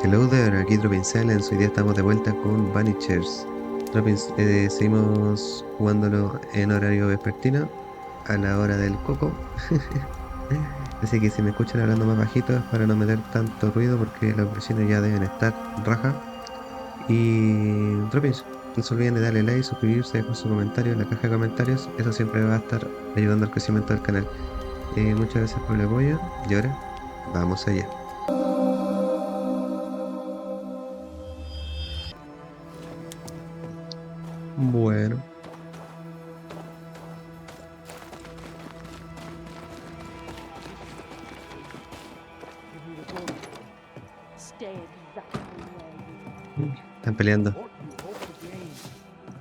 Hello there, aquí DropInSilence. Hoy día estamos de vuelta con Banishers. Seguimos jugándolo en horario vespertino, a la hora del coco. Así que si me escuchan hablando más bajito es para no meter tanto ruido porque los vecinos ya deben estar raja. Y Dropins, no se olviden de darle like, suscribirse, dejar su comentario en la caja de comentarios. Eso siempre va a estar ayudando al crecimiento del canal. Muchas gracias por el apoyo y ahora vamos allá. Bueno, Stay exactly where you están peleando. are.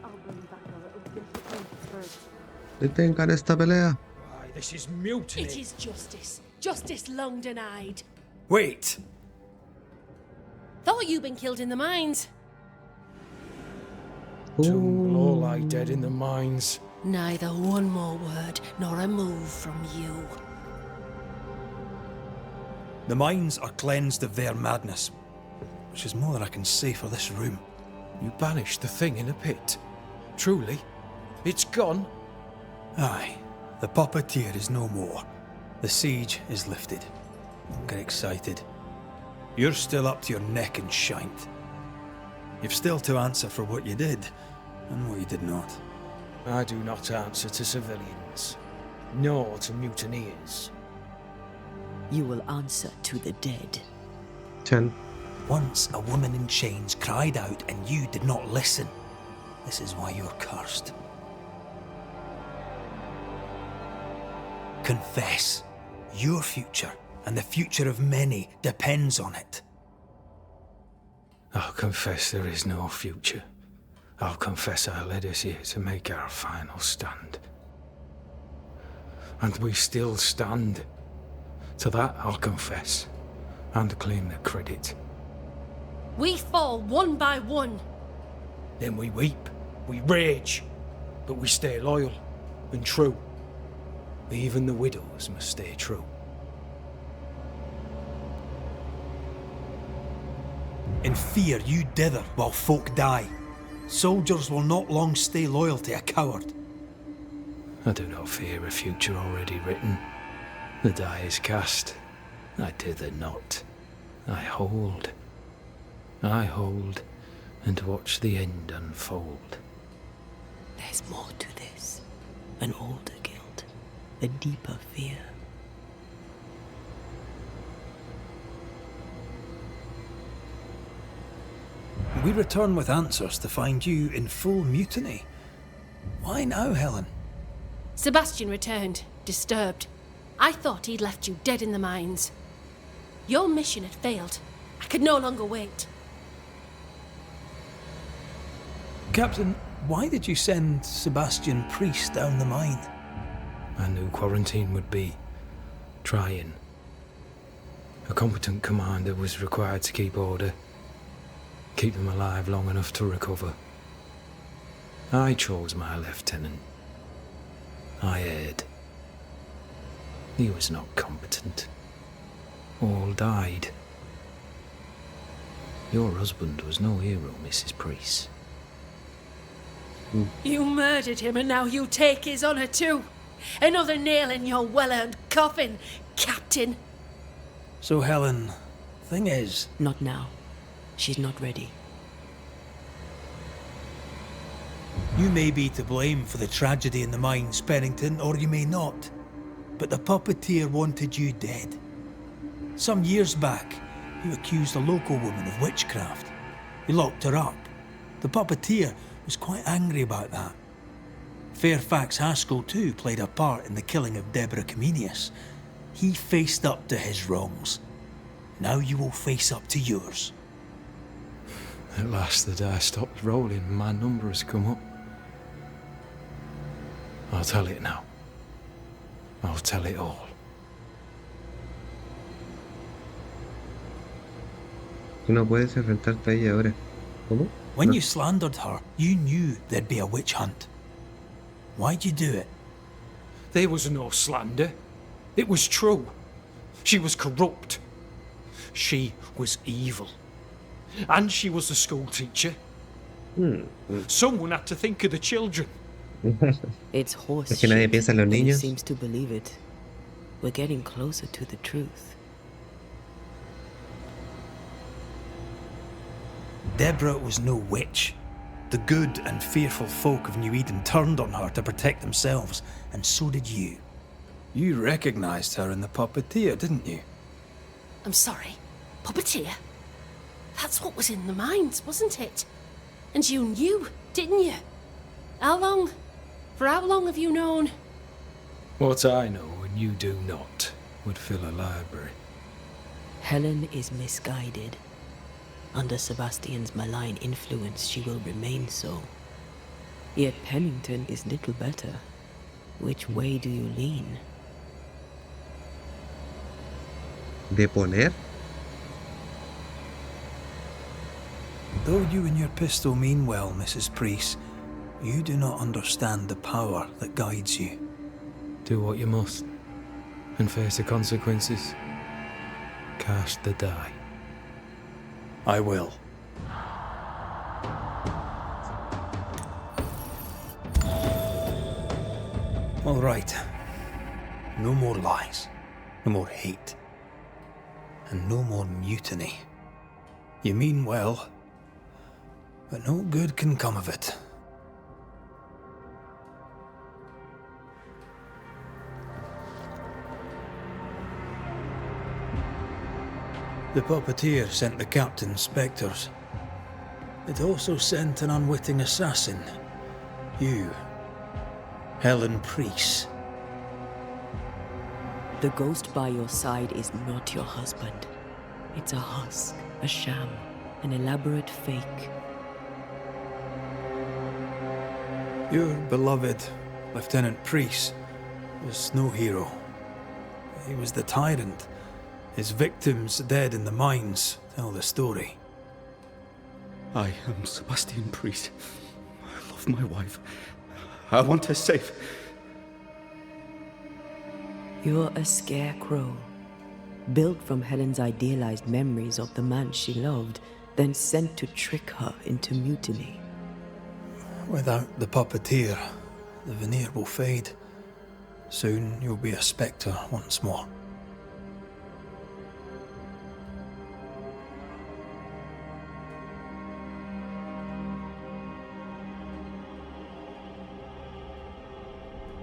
I'll bring back a little discipline first. Detengan esta pelea. Why, this is mutiny. It is justice. Justice long denied. Wait! Thought you'd been killed in the mines. Two will all lie dead in the mines. Neither one more word nor a move from you. The mines are cleansed of their madness, which is more than I can say for this room. You banished the thing in a pit. Truly? It's gone? Aye, the puppeteer is no more. The siege is lifted. Don't get excited. You're still up to your neck in shite. You've still to answer for what you did, and what you did not. I do not answer to civilians, nor to mutineers. You will answer to the dead. Chan. Once a woman in chains cried out and you did not listen. This is why you're cursed. Confess. Your future, and the future of many, depends on it. I'll confess there is no future. I'll confess I led us here to make our final stand. And we still stand. To that I'll confess, and claim the credit. We fall one by one. Then we weep, we rage, but we stay loyal and true. Even the widows must stay true. In fear you dither while folk die. Soldiers will not long stay loyal to a coward. I do not fear a future already written. The die is cast. I dither not. I hold, and watch the end unfold. There's more to this. An older guilt. A deeper fear. We return with answers to find you in full mutiny. Why now, Helen? Sebastian returned, disturbed. I thought he'd left you dead in the mines. Your mission had failed. I could no longer wait. Captain, why did you send Sebastian Priest down the mine? I knew quarantine would be trying. A competent commander was required to keep order, keep them alive long enough to recover. I chose my lieutenant. I erred. He was not competent. All died. Your husband was no hero, Mrs. Priest. You murdered him and now you take his honor too. Another nail in your well-earned coffin, Captain. So, Helen, thing is, Not now. She's not ready. you may be to blame for the tragedy in the mines, Pennington, or you may not. But the puppeteer wanted you dead. Some years back, you accused a local woman of witchcraft. You locked her up. The puppeteer was quite angry about that. Fairfax Haskell too played a part in the killing of Deborah Comenius. He faced up to his wrongs. Now you will face up to yours. At last the die stopped rolling and my number has come up. I'll tell it now. I'll tell it all. Tú no puedes enfrentarte a ella ahora. ¿Cómo? When No. you slandered her, you knew there'd be a witch hunt. Why'd you do it? There was no slander. It was true. She was corrupt. She was evil. And she was a school teacher. Someone had to think of the children. It's horse Es que nadie shit, piensa en los but he niños. seems to believe it. We're getting closer to the truth. Deborah was no witch. The good and fearful folk of New Eden turned on her to protect themselves, and so did you. You recognized her in the puppeteer, didn't you? I'm sorry. Puppeteer? That's what was in the mines, wasn't it? And you knew, didn't you? How long? For how long have you known? What I know and you do not would fill a library. Helen is misguided. Under Sebastian's malign influence, she will remain so. Yet Pennington is little better. Which way do you lean? ¿De poner? Though you and your pistol mean well, Mrs. Priest, you do not understand the power that guides you. Do what you must and face the consequences. Cast the die. I will. All right. No more lies. No more hate. And no more mutiny. You mean well, but no good can come of it. The puppeteer sent the captain spectres. It also sent an unwitting assassin. You. Helen Priest. The ghost by your side is not your husband. It's a husk, a sham, an elaborate fake. Your beloved Lieutenant Priest was no hero. He was the tyrant. His victims dead in the mines tell the story. I am Sebastian Priest. I love my wife. I want her safe. You're a scarecrow, built from Helen's idealized memories of the man she loved, then sent to trick her into mutiny. Without the puppeteer, the veneer will fade. Soon you'll be a spectre once more.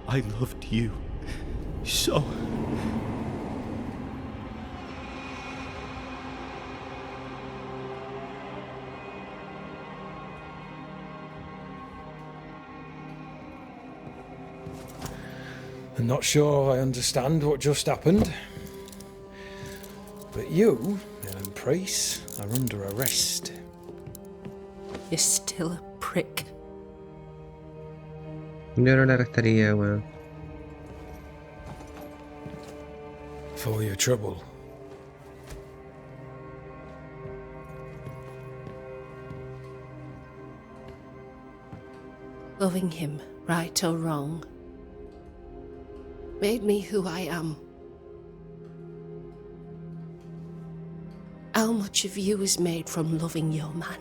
I loved you so. I'm not sure I understand what just happened. But you, Helen Priest, are under arrest. You're still a prick. Yo no la arrestaría, weón. For your trouble. Loving him, right or wrong, made me who I am. How much of you is made from loving your man?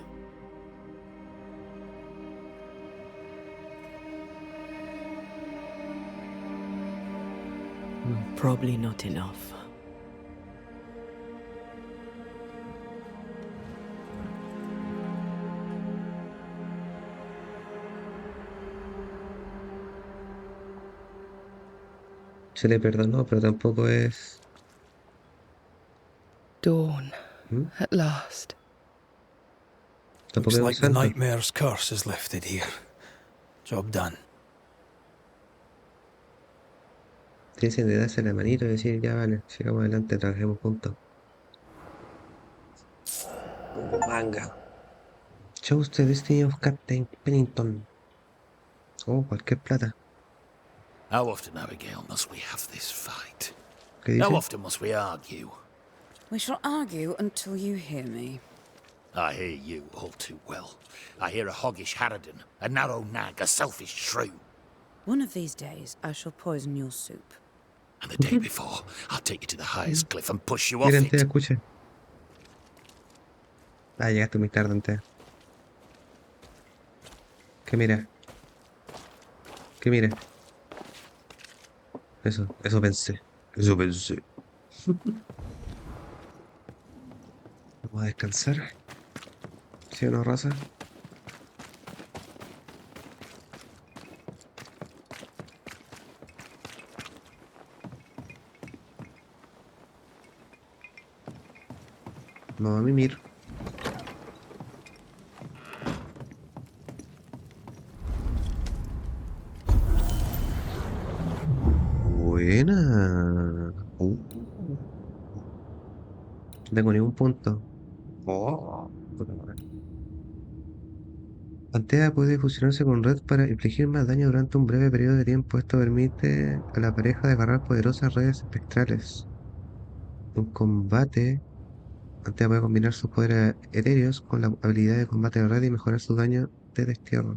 Probably not enough. Se le perdonó, pero tampoco es... Dawn. At last. Tampoco Looks es like the santo. nightmare's curse is lifted here. Job done. Tienes que darse la manito y decir, ya vale, sigamos adelante, trabajemos juntos. Manga. Chose the destiny of Captain Pennington. Oh, cualquier plata. How often, Abigail, must we have this fight? ¿Qué dice? How often must we argue? We shall argue until you hear me. I hear you all too well. I hear a hoggish harridan, a narrow nag, a selfish shrew. One of these days, I shall poison your soup. And the day before, I'll take you to the highest cliff and push you off Miren, te it. escuche. Ah, llegaste muy tarde antes. ¿Qué mira? ¿Qué mira? Eso pensé. Eso pensé. Vamos a descansar. ¿Sí o no, raza? Vamos a mimir. Buena. No tengo ningún punto. Oh, puta madre. Antea puede fusionarse con Red para infligir más daño durante un breve periodo de tiempo. Esto permite a la pareja desgarrar poderosas redes espectrales. En combate, Antea puede combinar sus poderes etéreos con la habilidad de combate de red y mejorar su daño de destierro.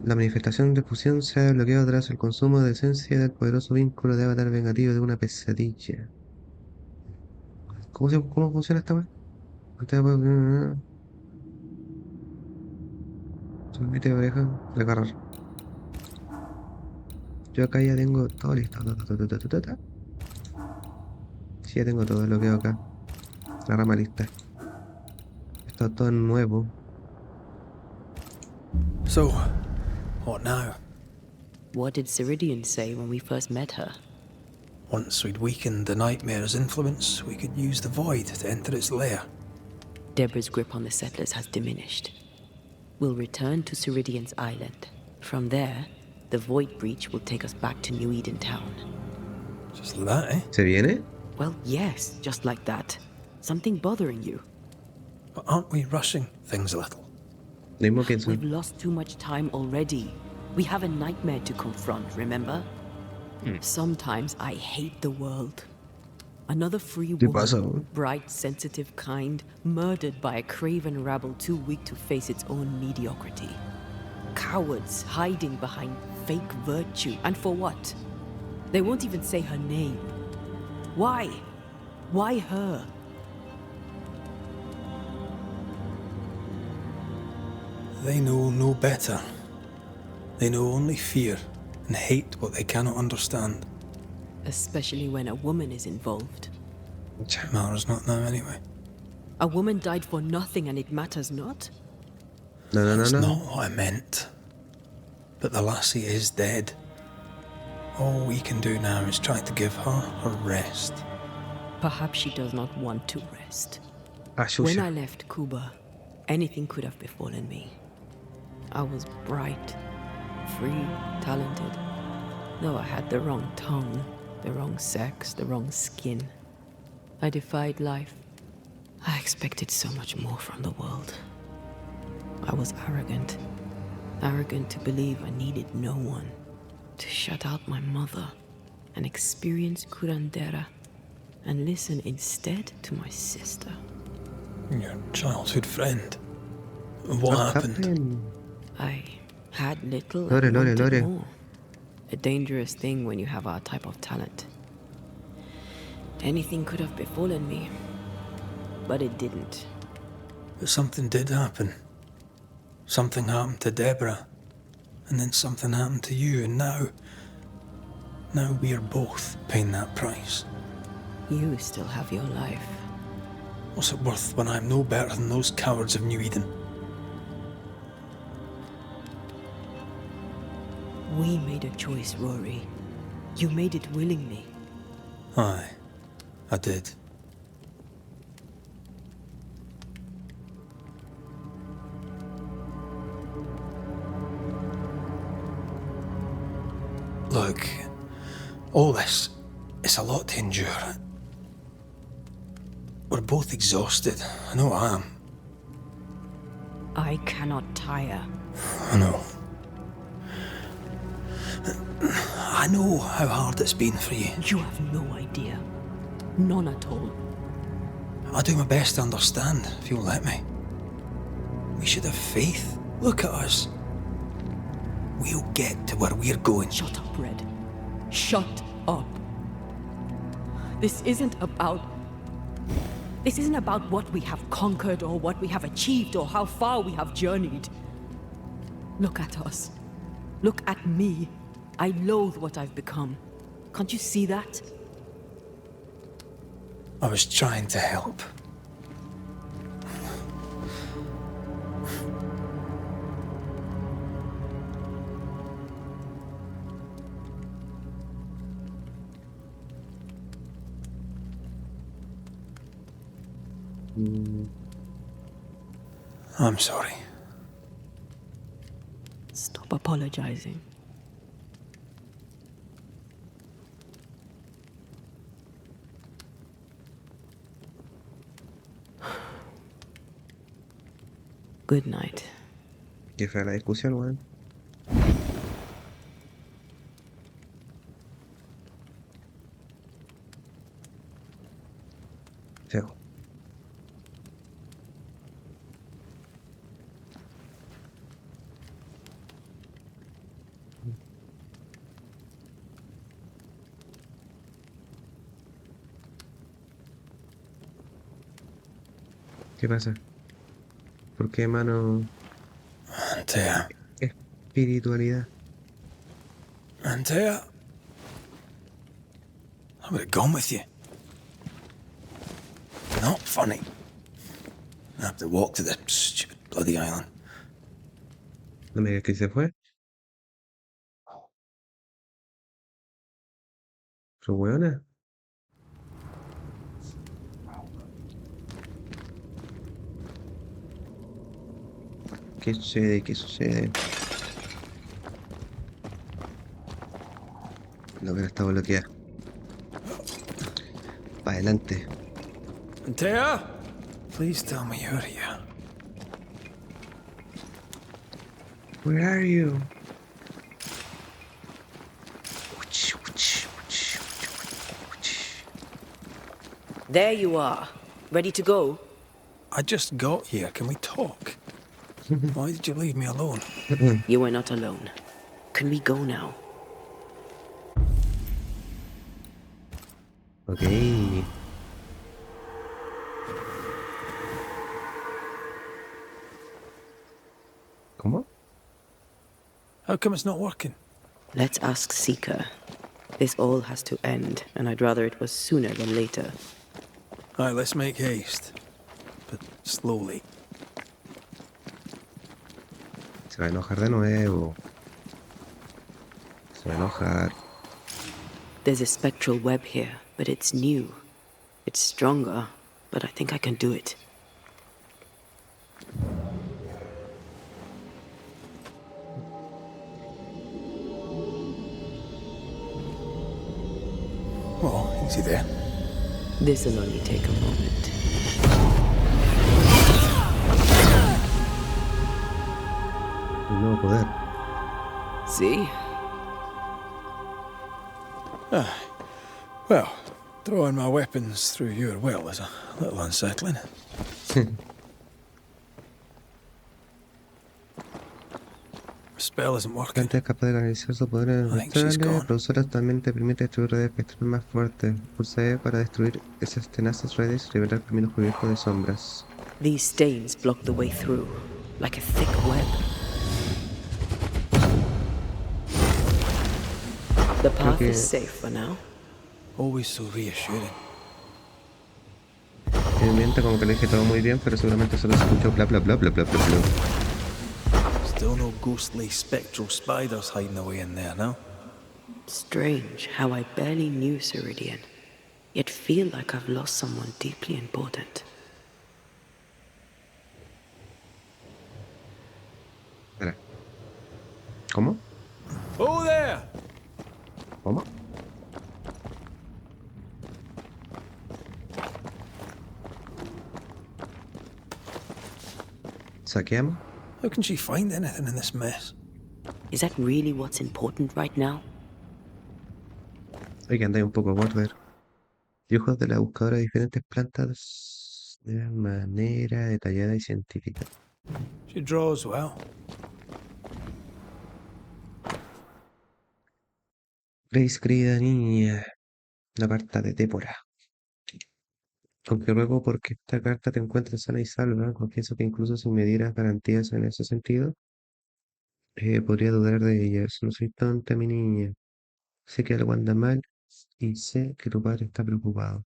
La manifestación de fusión se ha desbloqueado tras el consumo de esencia del poderoso vínculo de avatar vengativo de una pesadilla. ¿Cómo funciona esta wea? Antea puede... Se permite a la pareja desgarrar. Yo acá ya tengo todo listo. Sí, ya tengo todo lo que veo acá. La rama lista. Esto es todo nuevo. So, what now? What did Ceridian say when we first met her? Once we'd weakened the nightmare's influence, we could use the void to enter its lair. Deborah's grip on the settlers has diminished. We'll return to Ceridian's island. From there, the void breach will take us back to New Eden Town. Just like that, eh? ¿Se viene? Well, yes, just like that. Something bothering you? But aren't we rushing things a little? Mismo pienso. We've lost too much time already. We have a nightmare to confront, remember? Sometimes I hate the world. Another free ¿Qué woman, pasa? bright, sensitive kind, murdered by a craven rabble too weak to face its own mediocrity. Cowards hiding behind fake virtue. And for what? They won't even say her name. Why? Why her? They know no better. They know only fear and hate what they cannot understand. Especially when a woman is involved. Matters not now anyway. A woman died for nothing and it matters not? No. That's not what I meant. But the lassie is dead. All we can do now is try to give her her rest. Perhaps she does not want to rest. Ah, When I Xuxa. left Cuba, anything could have befallen me. I was bright, free, talented. Though I had the wrong tongue, the wrong sex, the wrong skin. I defied life. I expected so much more from the world. I was arrogant. Arrogant to believe I needed no one. To shut out my mother and experience curandera and listen instead to my sister. Your childhood friend. What happened? I had little Lore, and Lore, wanted Lore. more. A dangerous thing when you have our type of talent. Anything could have befallen me, but it didn't. But something did happen. Something happened to Deborah. And then something happened to you, and now we're both paying that price. You still have your life. What's it worth when I'm no better than those cowards of New Eden? We made a choice, Rory. You made it willingly. Aye, I did. Look, all this, it's a lot to endure. We're both exhausted. I know I am. I cannot tire. I know. I know how hard it's been for you. You have no idea. None at all. I'll do my best to understand, if you'll let me. We should have faith. Look at us. We'll get to where we're going. Shut up, Red. Shut up. This isn't about... This isn't about what we have conquered or what we have achieved or how far we have journeyed. Look at us. Look at me. I loathe what I've become. Can't you see that? I was trying to help. I'm sorry. Stop apologizing. Good night. ¿Qué fue la discusión, weón? Feo. ¿Qué pasa? ¿Por qué, mano? Antea. Espiritualidad. Antea. I would have gone with you. Not funny. I have to walk to the stupid bloody island. No me digas que se fue. Pero weona. ¿Qué sucede? ¿Qué sucede? Lo que está bloqueado. Para adelante. Antea? Please tell me you're here. Where are you? There you are. Ready to go? I just got here. Can we talk? Why did you leave me alone? You are not alone. Can we go now? Ok. ¿Cómo? How come it's not working? Let's ask Seeker. This all has to end, and I'd rather it was sooner than later. Alright, let's make haste. But slowly. Se va a enojar de nuevo. Se va a enojar. There's a spectral web here, but it's new. It's stronger, but I think I can do it. Oh, easy there. This'll only take a moment. Un nuevo poder. See? Well, throwing my weapons through your will is a little unsettling. Spell isn't working. Antes es capaz de canalizar su poder en I think she's el gone. profesor también te permite destruir redes espectrales más fuertes. Pulsa E para destruir esas tenaces redes y liberar caminos cubiertos de sombras. These stains block the way through, like a thick web. The path is safe for now. Always so reassuring. Obviamente como que le dije todo muy bien, pero seguramente solo se escuchó bla bla bla bla bla bla bla. Still no ghostly spectral spiders hiding away in there, no? Strange how I barely knew Ceridian, yet feel like I've lost someone deeply important. Espera. ¿Cómo? Oh there! ¿Cómo? ¿Saqueamos? How can she find anything in this mess? Is that really what's important right now? Hay que andar un poco border. Dibujos de la buscadora de diferentes plantas de manera detallada y científica. She draws well. Grace, querida niña, la carta de Tépora. Aunque ruego porque esta carta te encuentre sana y salva, confieso que incluso si me dieras garantías en ese sentido, podría dudar de ellas. No soy tonta, mi niña. Sé que algo anda mal y sé que tu padre está preocupado.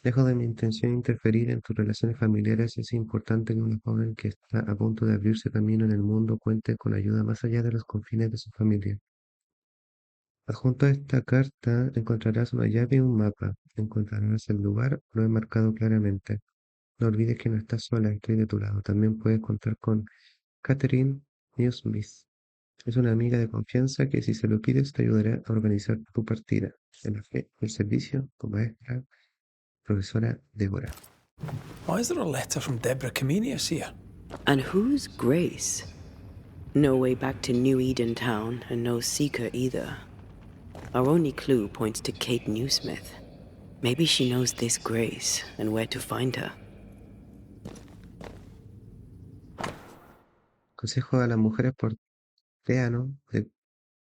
Lejos de mi intención de interferir en tus relaciones familiares, es importante que una joven que está a punto de abrirse camino en el mundo cuente con ayuda más allá de los confines de su familia. Adjunto a esta carta encontrarás una llave y un mapa. Encontrarás el lugar, lo he marcado claramente. No olvides que no estás sola, estoy de tu lado. También puedes contar con Catherine Newsmith. Es una amiga de confianza que si se lo pides te ayudará a organizar tu partida. En la fe, el servicio, tu maestra, profesora Débora. Why is there a letter from Deborah Comenius here? And who's Grace? No way back to New Eden Town, and no seeker either. Our only clue points to Kate Newsmith. Maybe she knows this Grace and where to find her. Consejo a las mujeres porteano de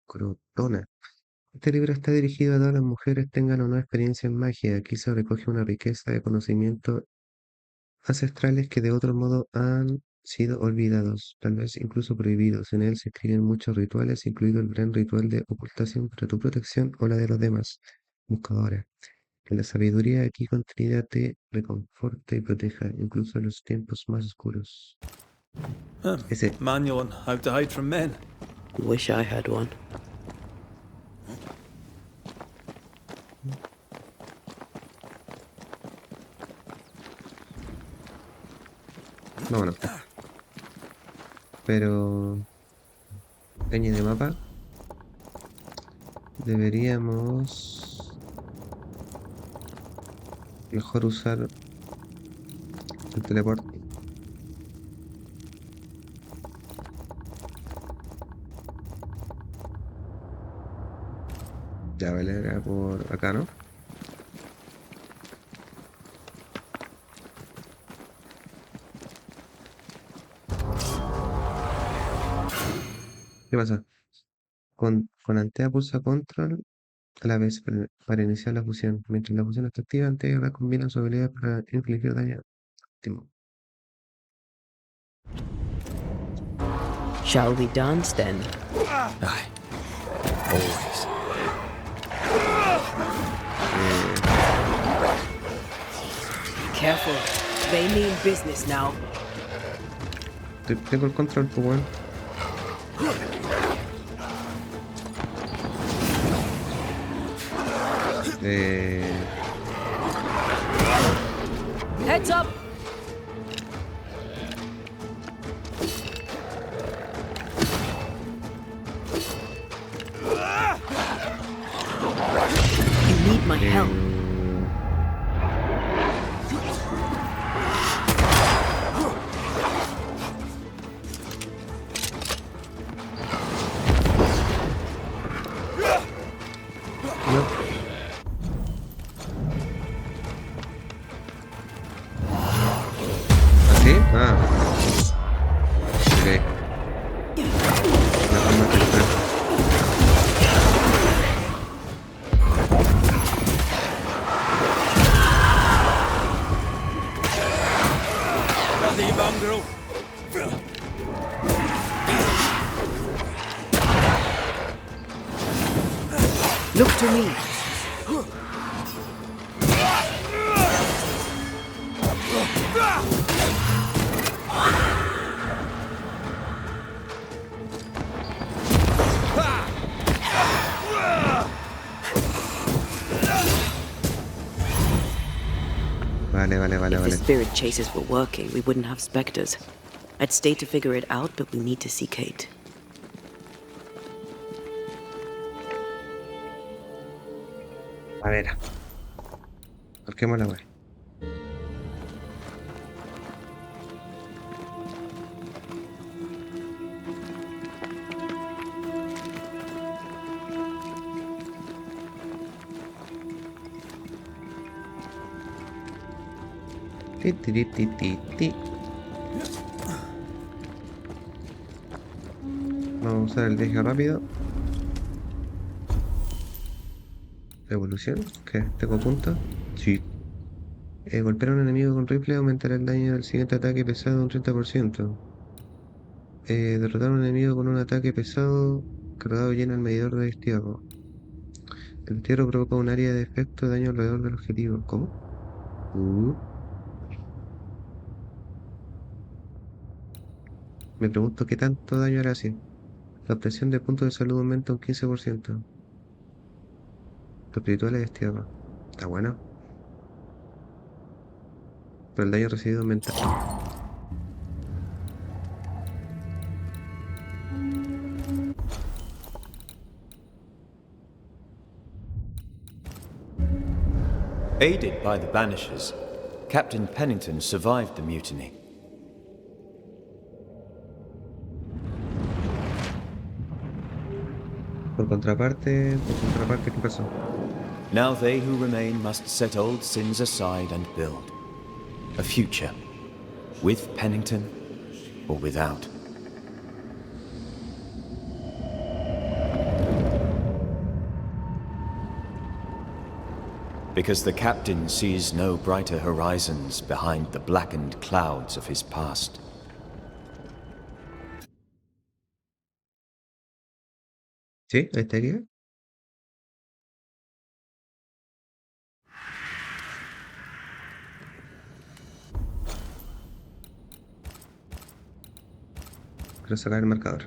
Crotona. Este libro está dirigido a todas las mujeres, tengan o no experiencia en magia. Aquí se recoge una riqueza de conocimientos ancestrales que de otro modo han sido olvidados, tal vez incluso prohibidos. En él se escriben muchos rituales, incluido el gran ritual de ocultación para tu protección o la de los demás. Buscadora. Que la sabiduría aquí contenida te reconforte y proteja, incluso en los tiempos más oscuros. Ese. Manual on how to hide from men. Wish I had one. Vámonos. Pero... peña de mapa. Deberíamos... mejor usar el teleporte. Ya vale, era por acá, ¿no? ¿Qué pasa? Con Antea pulsa control a la vez para iniciar la fusión. Mientras la fusión está activa, Antea recombina su habilidad para infligir daño óptimo. Shall we dance then? Aye. Always. Careful. They mean business now. Tengo el control, pues bueno. Heads up! You need my help. ¿Así? Ah. Ok. La forma que está. Look to me. Vale. If the spirit chases were working, we wouldn't have specters. I'd stay to figure it out, but we need to see Kate. A ver. Marquemos la web. Ti. Vamos a usar el viaje rápido. Evolución. ¿Qué? ¿Tengo puntos? Sí. Golpear a un enemigo con rifle aumentará el daño del siguiente ataque pesado un 30%. Derrotar a un enemigo con un ataque pesado cargado llena el medidor de destierro. El destierro provoca un área de efecto de daño alrededor del objetivo. ¿Cómo? Me pregunto qué tanto daño hará así. La obtención de puntos de salud aumenta un 15%. Lo espiritual es destierro. Está bueno. Pero el daño recibido aumenta. Aided by the Banishers, Captain Pennington survived the mutiny. Por contraparte, ¿qué pasó? Now they who remain must set old sins aside and build a future, with Pennington or without. Because the captain sees no brighter horizons behind the blackened clouds of his past. ¿Sí? ¿Ahí está aquí? Quiero sacar el marcador.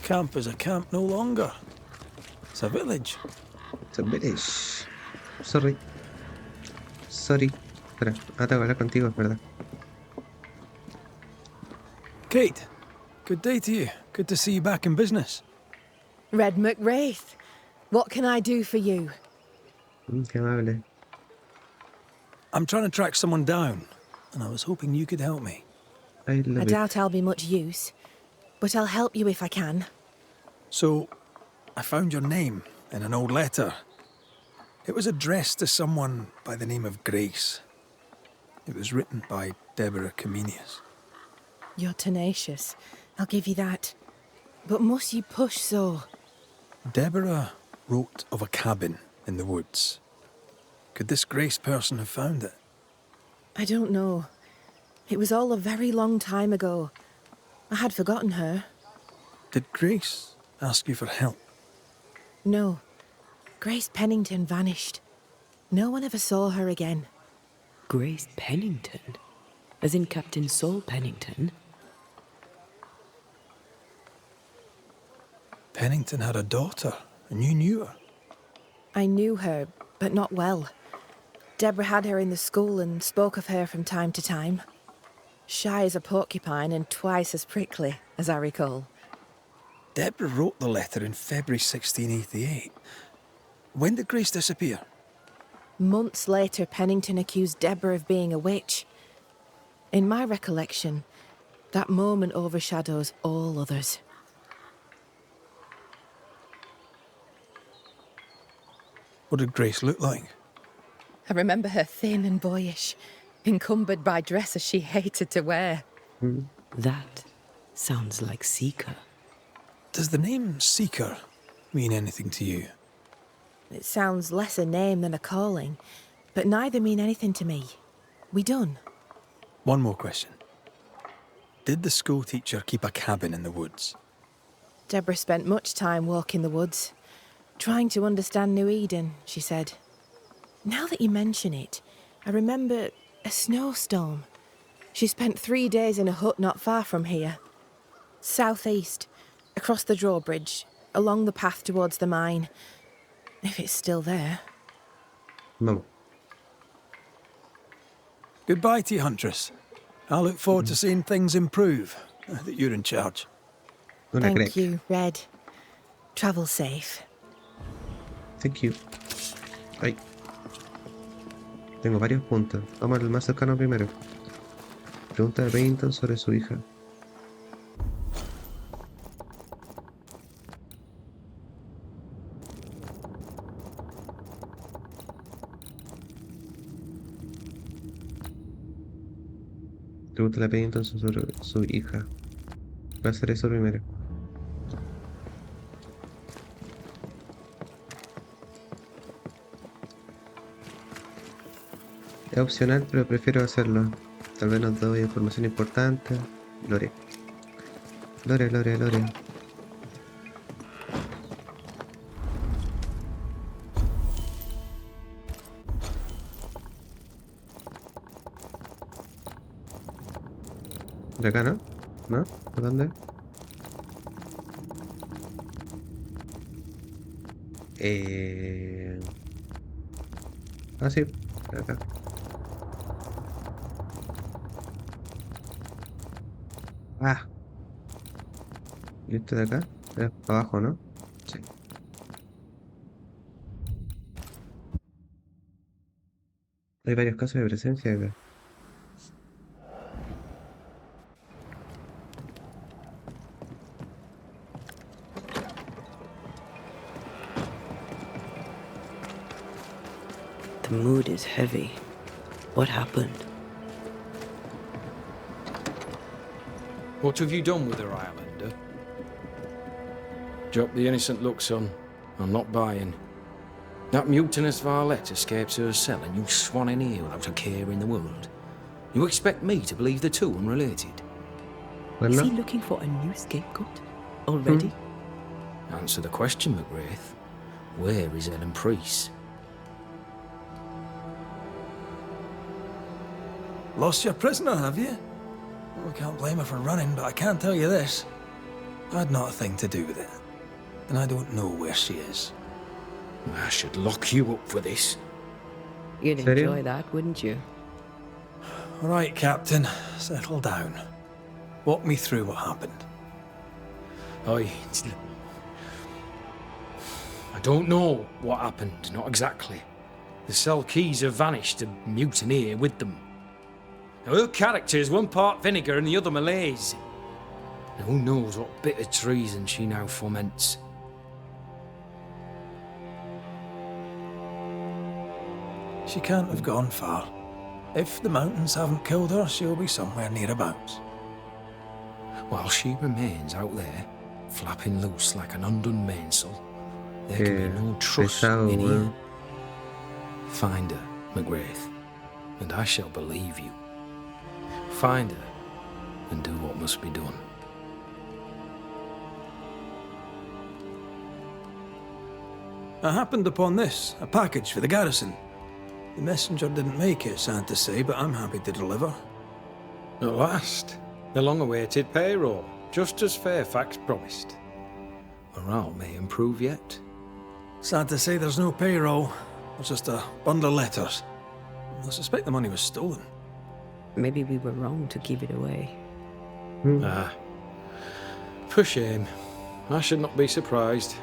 Camp is a camp no longer. It's a village. It's a village. Sorry. Espera, tengo que hablar contigo, es verdad. Kate, good day to you. Good to see you back in business. Red McWraith, what can I do for you? Qué amable. I'm trying to track someone down, and I was hoping you could help me. I I doubt I'll be much use, but I'll help you if I can. So, I found your name in an old letter. It was addressed to someone by the name of Grace. It was written by Deborah Comenius. You're tenacious, I'll give you that. But must you push so? Deborah wrote of a cabin in the woods. Could this Grace person have found it? I don't know. It was all a very long time ago. I had forgotten her. Did Grace ask you for help? No. Grace Pennington vanished. No one ever saw her again. Grace Pennington? As in Captain Saul Pennington? Pennington had a daughter, and you knew her. I knew her, but not well. Deborah had her in the school and spoke of her from time to time. Shy as a porcupine and twice as prickly, as I recall. Deborah wrote the letter in February 1688. When did Grace disappear? Months later, Pennington accused Deborah of being a witch. In my recollection, that moment overshadows all others. What did Grace look like? I remember her thin and boyish, encumbered by dresses she hated to wear. That sounds like Seeker. Does the name Seeker mean anything to you? It sounds less a name than a calling, but neither mean anything to me. We done? One more question. Did the school teacher keep a cabin in the woods? Deborah spent much time walking the woods, trying to understand New Eden, she said. Now that you mention it, I remember a snowstorm. She spent 3 days in a hut not far from here. Southeast, across the drawbridge, along the path towards the mine. If it's still there. Vamos. Goodbye to you, Huntress. I look forward to seeing things improve, now that you're in charge. Thank you, Red. Travel safe. Thank you. Ay. Tengo varios puntos. Vamos al más cercano primero. Pregunta de Pennington sobre su hija. Pregúntale a Pennington sobre su hija. Voy a hacer eso primero. Es opcional, pero prefiero hacerlo. Tal vez nos doy información importante. Lore. Lore, Lore, Lore. ¿De acá no? ¿No? ¿Por dónde? Ah, sí, de acá. Ah, ¿y esto de acá? Es para abajo, ¿no? Sí. Hay varios casos de presencia acá. The mood is heavy. What happened? What have you done with her, Islander? Drop the innocent look, son. I'm not buying. That mutinous varlet escapes her cell and you swan in here without a care in the world. You expect me to believe the two unrelated? Well, Is no. he looking for a new scapegoat? Already? Answer the question, McGrath. Where is Ellen Priest? Lost your prisoner, have you? Well, I can't blame her for running, but I can tell you this. I had not a thing to do with it. And I don't know where she is. I should lock you up for this. You'd Serio? enjoy that, wouldn't you? All right, Captain. Settle down. Walk me through what happened. I don't know what happened, not exactly. The cell keys have vanished, a mutineer with them. Now, her character is one part vinegar and the other malaise. Now, who knows what bitter treason she now foments. She can't have gone far. If the mountains haven't killed her, she'll be somewhere nearabouts. While she remains out there, flapping loose like an undone mainsail, there can be no trust pesado, in weón. here. Find her, McGrath, and I shall believe you. Find her, and do what must be done. I happened upon this, a package for the garrison. The messenger didn't make it, sad to say, but I'm happy to deliver. At last, the long-awaited payroll, just as Fairfax promised. Morale may improve yet. Sad to say there's no payroll. It's just a bundle of letters. I suspect the money was stolen. Maybe we were wrong to give it away. Ah, for shame. I should not be surprised.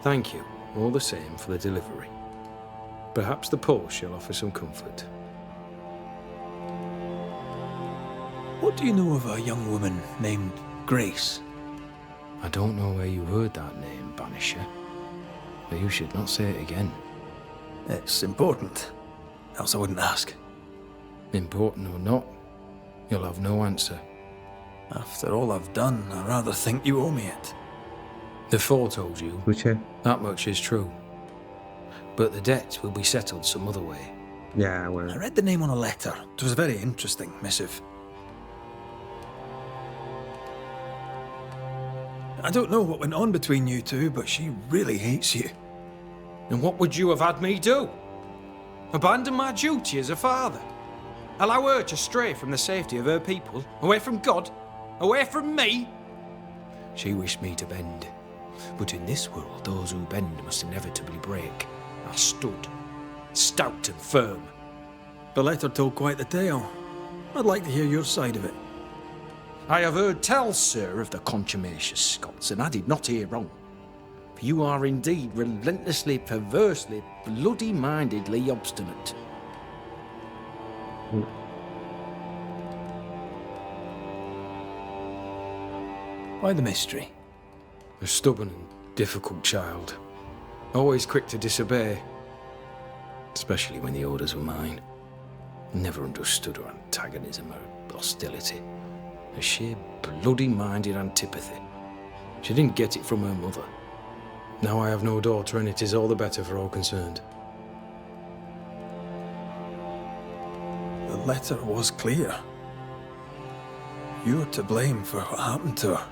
Thank you, all the same, for the delivery. Perhaps the post shall offer some comfort. What do you know of a young woman named Grace? I don't know where you heard that name, Banisher. But you should not say it again. It's important, else I wouldn't ask. Important or not, you'll have no answer. After all I've done, I rather think you owe me it. The four told you. Escuché. That much is true. But the debt will be settled some other way. Ya, I bueno. read the name on a letter. It was a very interesting missive. I don't know what went on between you two, but she really hates you. And what would you have had me do? Abandon my duty as a father? Allow her to stray from the safety of her people? Away from God? Away from me? She wished me to bend. But in this world, those who bend must inevitably break. I stood, stout and firm. The letter told quite the tale. I'd like to hear your side of it. I have heard tell, sir, of the contumacious Scots, and I did not hear wrong. For you are indeed relentlessly, perversely, bloody-mindedly obstinate. Why the mystery? A stubborn and difficult child. Always quick to disobey. Especially when the orders were mine. Never understood her antagonism or hostility. A sheer bloody-minded antipathy. She didn't get it from her mother. Now I have no daughter, and it is all the better for all concerned. letter was clear. You're to blame for what happened to her.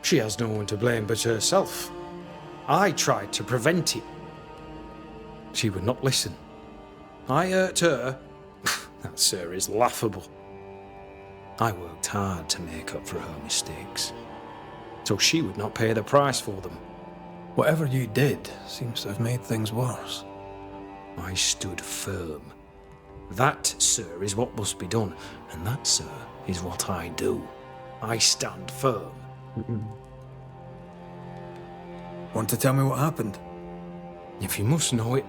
She has no one to blame but herself. I tried to prevent it. She would not listen. I hurt her. That, sir, is laughable. I worked hard to make up for her mistakes, so she would not pay the price for them. Whatever you did seems to have made things worse. I stood firm. That, sir, is what must be done, and that, sir, is what I do. I stand firm. Want to tell me what happened? If you must know it,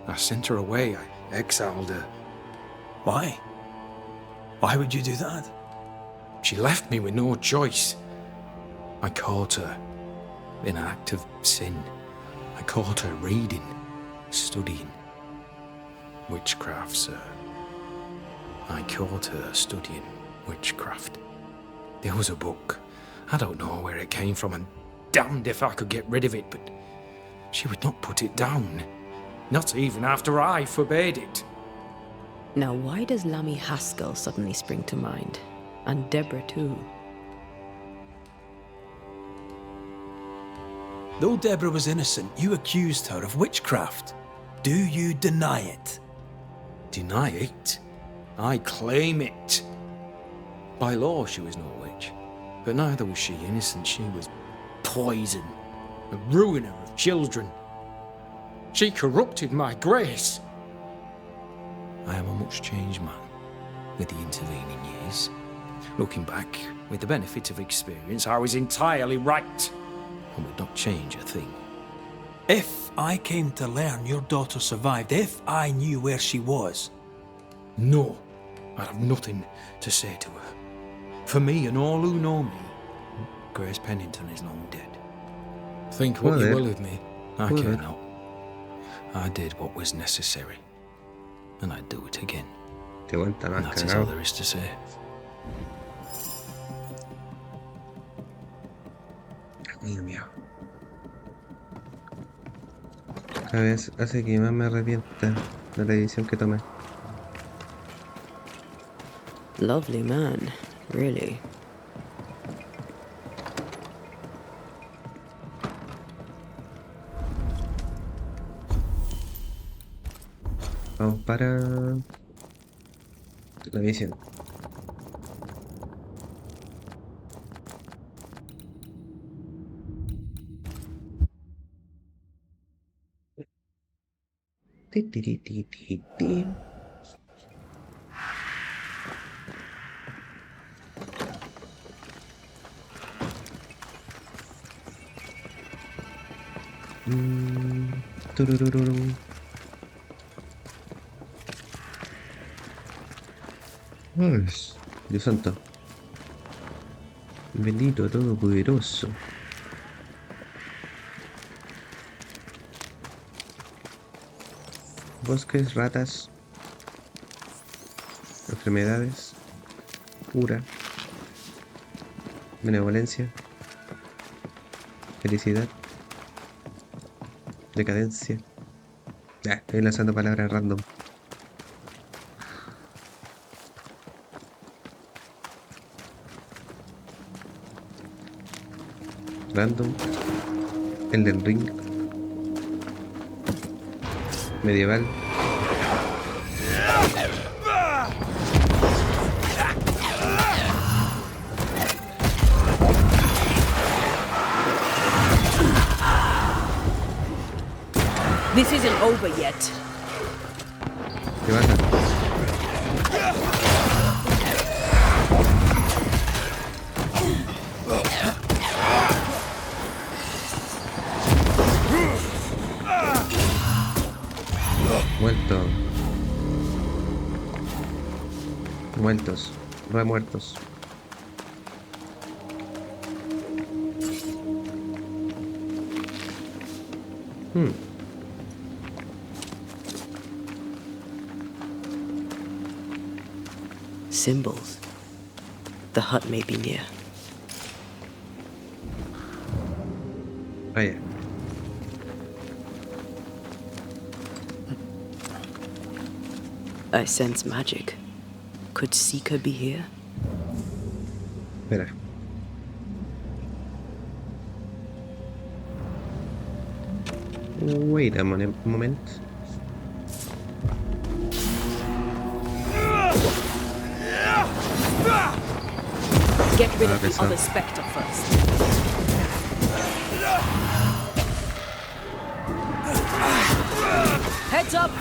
I sent her away. I exiled her. Why? Why would you do that? She left me with no choice. I caught her in an act of sin. I caught her reading, studying. Witchcraft, sir. I caught her studying witchcraft. There was a book. I don't know where it came from, and damned if I could get rid of it, but she would not put it down. Not even after I forbade it. Now, why does Lammy Haskell suddenly spring to mind? And Deborah, too. Though Deborah was innocent, you accused her of witchcraft. Do you deny it? Deny it? I claim it. By law, she was no witch, but neither was she innocent. She was poison, a ruiner of children. She corrupted my grace. I am a much changed man with the intervening years. Looking back, with the benefit of experience, I was entirely right and would not change a thing. If I came to learn your daughter survived, if I knew where she was... No, I'd have nothing to say to her. For me and all who know me, Grace Pennington is long dead. Think what you will of me, I care not. I did what was necessary, and I'd do it again. And that is all there is to say. Dios mío. Cada vez hace que más me arrepienta de la decisión que tomé. Lovely man, really. Vamos para la misión. Ti, ti, ti, ti, ti, ti. Turururum. Ay, Dios santo. Bendito todopoderoso. Bosques, ratas, enfermedades, cura, benevolencia, felicidad, decadencia. Estoy lanzando palabras random. Random, Elden Ring, medieval. This isn't over yet. ¿Qué pasa? Muerto. Muertos. Remuertos. Symbols. The hut may be near. Vaya. I sense magic. Could Seeker be here? Espera. Wait a moment. Get rid of the other spectre first. Heads up!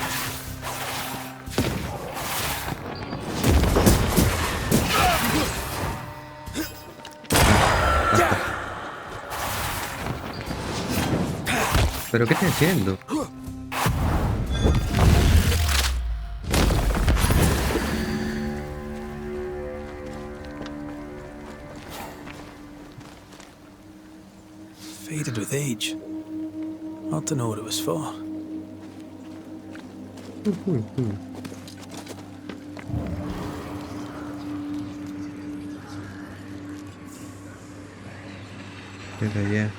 ¿Pero qué estoy haciendo? Faded with age. Hard to know what it was for. Pero ya.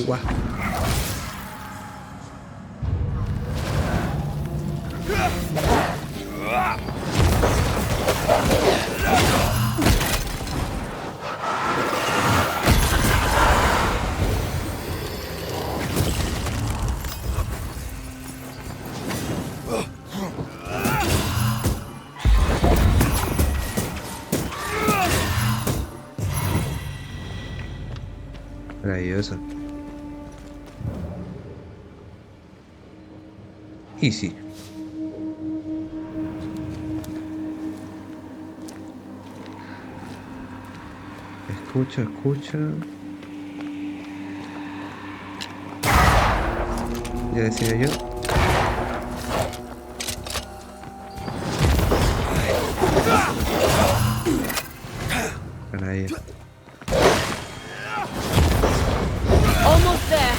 Guau. Maravilloso. Easy. Escucha. Ya decía yo. Para ahí. Almost there.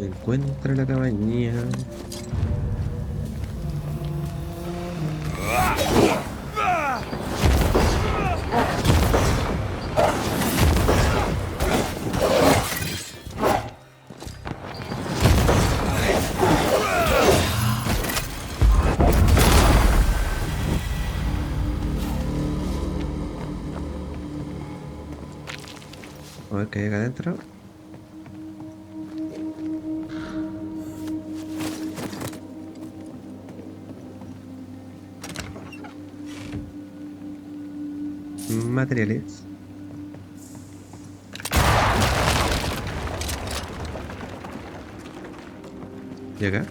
Encuentra la cabaña. A ver qué hay acá adentro. Materiales. ¿Y acá?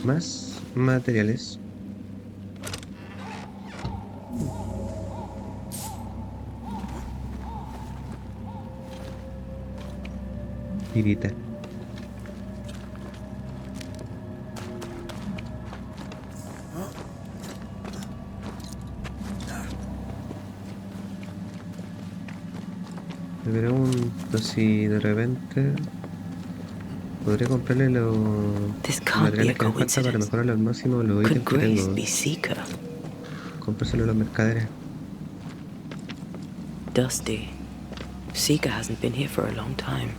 Más materiales. Tirita. Me pregunto si de repente podría comprarle los materiales que me faltan para mejorarlo al máximo los ítems que tengo. Comprárselo a los mercaderes. Dusty. Seeker hasn't been here for a long time.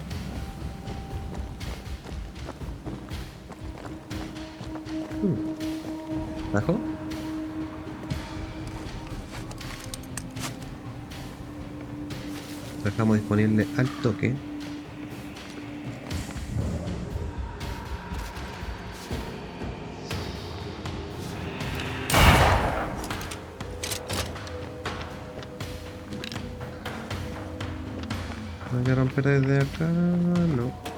¿Bajo? dejamos disponible al toque. Hay que romper desde acá, no.